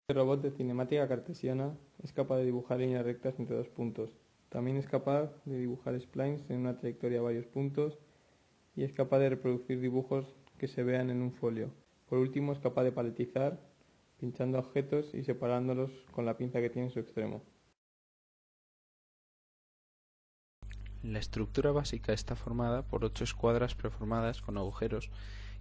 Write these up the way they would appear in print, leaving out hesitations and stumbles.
Este robot de cinemática cartesiana es capaz de dibujar líneas rectas entre dos puntos. También es capaz de dibujar splines en una trayectoria a varios puntos y es capaz de reproducir dibujos que se vean en un folio. Por último, es capaz de paletizar, pinchando objetos y separándolos con la pinza que tiene en su extremo. La estructura básica está formada por 8 escuadras preformadas con agujeros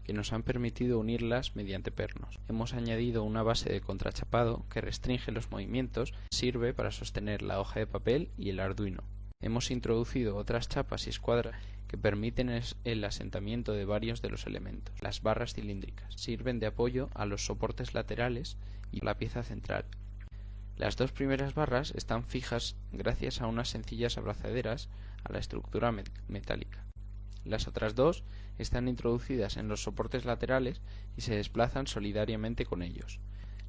que nos han permitido unirlas mediante pernos. Hemos añadido una base de contrachapado que restringe los movimientos, sirve para sostener la hoja de papel y el Arduino. Hemos introducido otras chapas y escuadras que permiten el asentamiento de varios de los elementos. Las barras cilíndricas sirven de apoyo a los soportes laterales y a la pieza central. Las dos primeras barras están fijas gracias a unas sencillas abrazaderas a la estructura metálica. Las otras dos están introducidas en los soportes laterales y se desplazan solidariamente con ellos.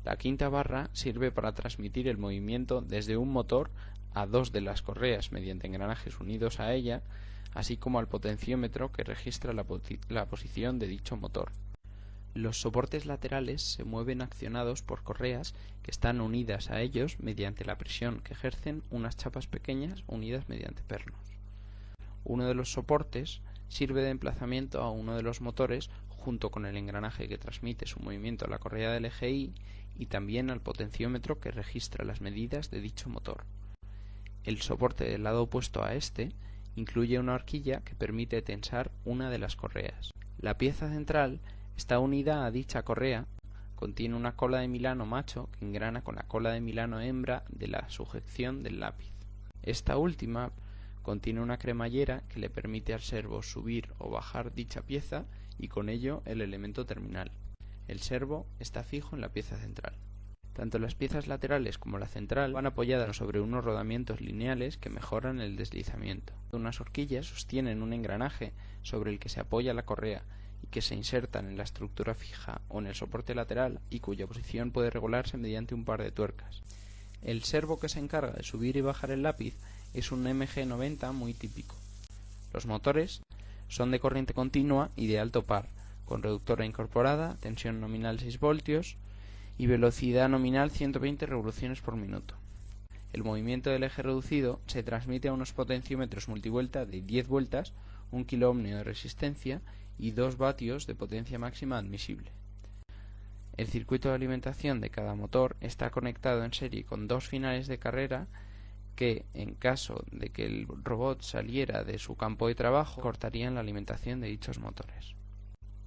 La quinta barra sirve para transmitir el movimiento desde un motor a dos de las correas mediante engranajes unidos a ella, así como al potenciómetro que registra la posición de dicho motor. Los soportes laterales se mueven accionados por correas que están unidas a ellos mediante la presión que ejercen unas chapas pequeñas unidas mediante pernos. Uno de los soportes sirve de emplazamiento a uno de los motores junto con el engranaje que transmite su movimiento a la correa del eje Y y también al potenciómetro que registra las medidas de dicho motor. El soporte del lado opuesto a este incluye una horquilla que permite tensar una de las correas. La pieza central está unida a dicha correa, contiene una cola de Milano macho que engrana con la cola de Milano hembra de la sujeción del lápiz. Esta última contiene una cremallera que le permite al servo subir o bajar dicha pieza y con ello el elemento terminal. El servo está fijo en la pieza central. Tanto las piezas laterales como la central van apoyadas sobre unos rodamientos lineales que mejoran el deslizamiento. Unas horquillas sostienen un engranaje sobre el que se apoya la correa y que se insertan en la estructura fija o en el soporte lateral y cuya posición puede regularse mediante un par de tuercas. El servo que se encarga de subir y bajar el lápiz es un MG90 muy típico. Los motores son de corriente continua y de alto par, con reductora incorporada, tensión nominal 6 voltios y velocidad nominal 120 revoluciones por minuto. El movimiento del eje reducido se transmite a unos potenciómetros multivuelta de 10 vueltas, 1 kiloohmio de resistencia y 2 vatios de potencia máxima admisible. El circuito de alimentación de cada motor está conectado en serie con dos finales de carrera que, en caso de que el robot saliera de su campo de trabajo, cortarían la alimentación de dichos motores.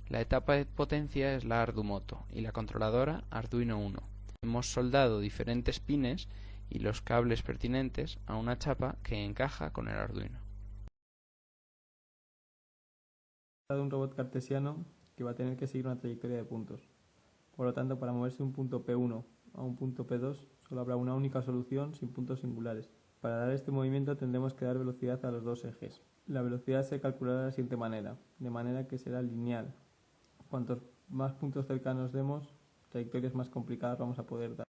La etapa de potencia es la Ardumoto y la controladora Arduino Uno. Hemos soldado diferentes pines y los cables pertinentes a una chapa que encaja con el Arduino. Un robot cartesiano que va a tener que seguir una trayectoria de puntos. Por lo tanto, para moverse de un punto P1 a un punto P2 solo habrá una única solución sin puntos singulares. Para dar este movimiento tendremos que dar velocidad a los dos ejes. La velocidad se calculará de la siguiente manera, de manera que será lineal. Cuantos más puntos cercanos demos, trayectorias más complicadas vamos a poder dar.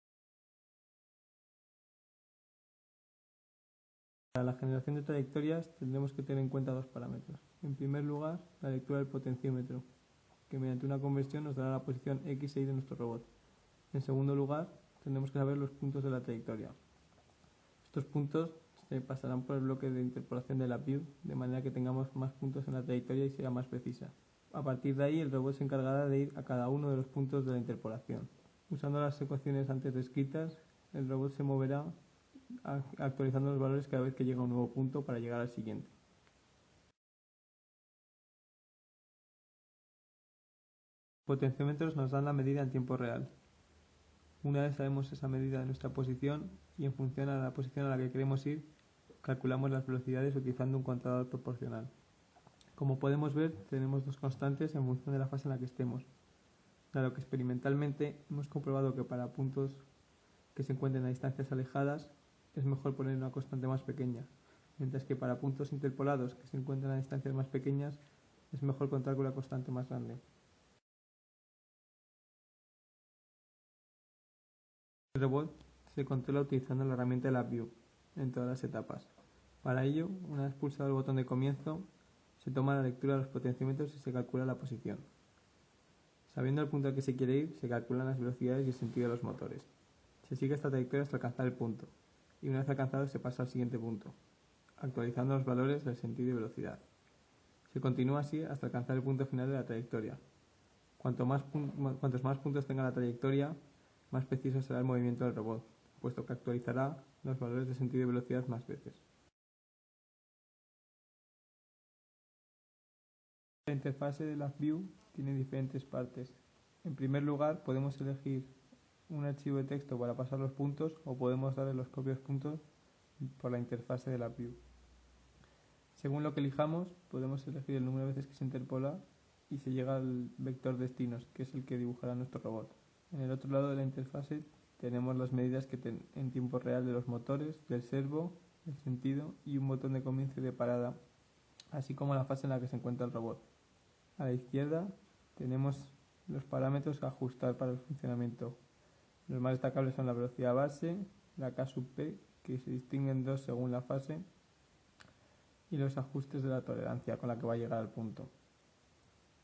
Para la generación de trayectorias tendremos que tener en cuenta dos parámetros. En primer lugar, la lectura del potenciómetro, que mediante una conversión nos dará la posición X e Y de nuestro robot. En segundo lugar, tendremos que saber los puntos de la trayectoria. Estos puntos se pasarán por el bloque de interpolación de la BIOD, de manera que tengamos más puntos en la trayectoria y sea más precisa. A partir de ahí, el robot se encargará de ir a cada uno de los puntos de la interpolación. Usando las ecuaciones antes descritas, el robot se moverá actualizando los valores cada vez que llega a un nuevo punto para llegar al siguiente. Los potenciómetros nos dan la medida en tiempo real. Una vez sabemos esa medida de nuestra posición y en función a la posición a la que queremos ir, calculamos las velocidades utilizando un contador proporcional. Como podemos ver, tenemos dos constantes en función de la fase en la que estemos, dado que experimentalmente hemos comprobado que para puntos que se encuentren a distancias alejadas es mejor poner una constante más pequeña, mientras que para puntos interpolados que se encuentran a distancias más pequeñas es mejor contar con una constante más grande. El robot se controla utilizando la herramienta de LabVIEW en todas las etapas. Para ello, una vez pulsado el botón de comienzo, se toma la lectura de los potenciómetros y se calcula la posición. Sabiendo el punto al que se quiere ir, se calculan las velocidades y el sentido de los motores. Se sigue esta trayectoria hasta alcanzar el punto, y una vez alcanzado se pasa al siguiente punto, actualizando los valores del sentido y velocidad. Se continúa así hasta alcanzar el punto final de la trayectoria. Cuantos más puntos tenga la trayectoria, más preciso será el movimiento del robot, puesto que actualizará los valores de sentido y velocidad más veces. La interfase de LabVIEW tiene diferentes partes. En primer lugar, podemos elegir un archivo de texto para pasar los puntos o podemos darle los propios puntos por la interfase de LabVIEW. Según lo que elijamos, podemos elegir el número de veces que se interpola y se llega al vector destinos, que es el que dibujará nuestro robot. En el otro lado de la interfase tenemos las medidas en tiempo real de los motores, del servo, del sentido y un botón de comienzo y de parada, así como la fase en la que se encuentra el robot. A la izquierda tenemos los parámetros a ajustar para el funcionamiento. Los más destacables son la velocidad base, la K sub P, que se distinguen dos según la fase, y los ajustes de la tolerancia con la que va a llegar al punto.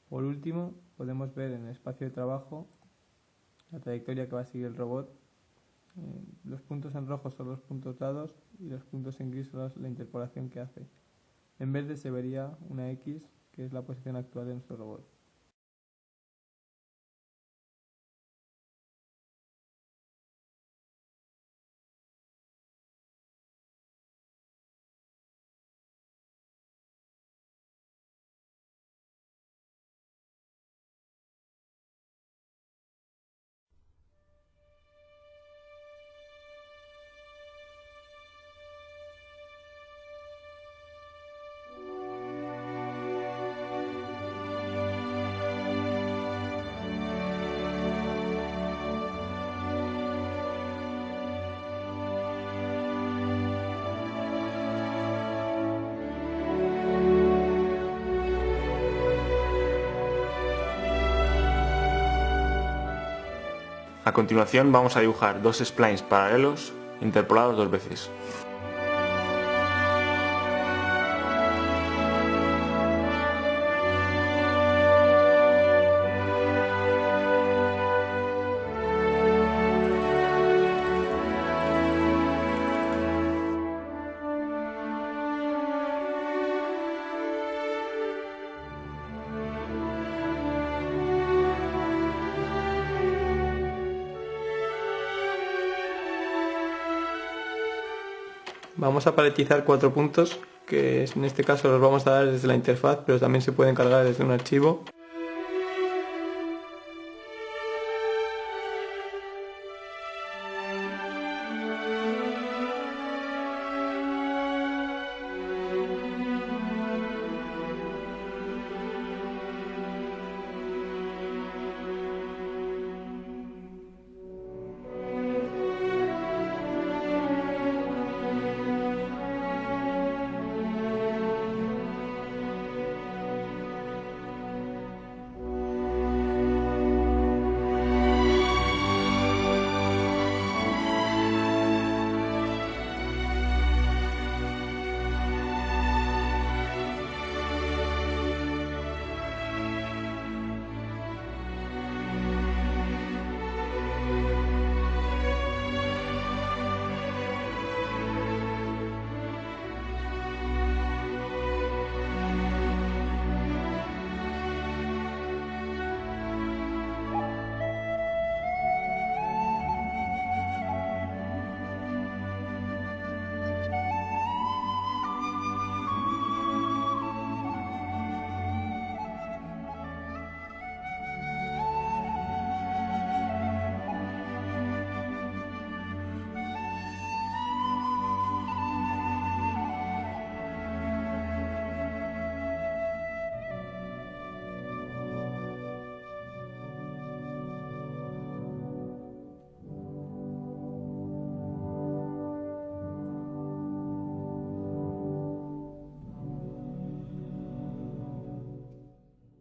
Por último, podemos ver en el espacio de trabajo la trayectoria que va a seguir el robot. Los puntos en rojo son los puntos dados y los puntos en gris son la interpolación que hace. En verde se vería una X, que es la posición actual de nuestro robot. A continuación vamos a dibujar dos splines paralelos interpolados dos veces. Vamos a paletizar 4 puntos, que en este caso los vamos a dar desde la interfaz, pero también se pueden cargar desde un archivo.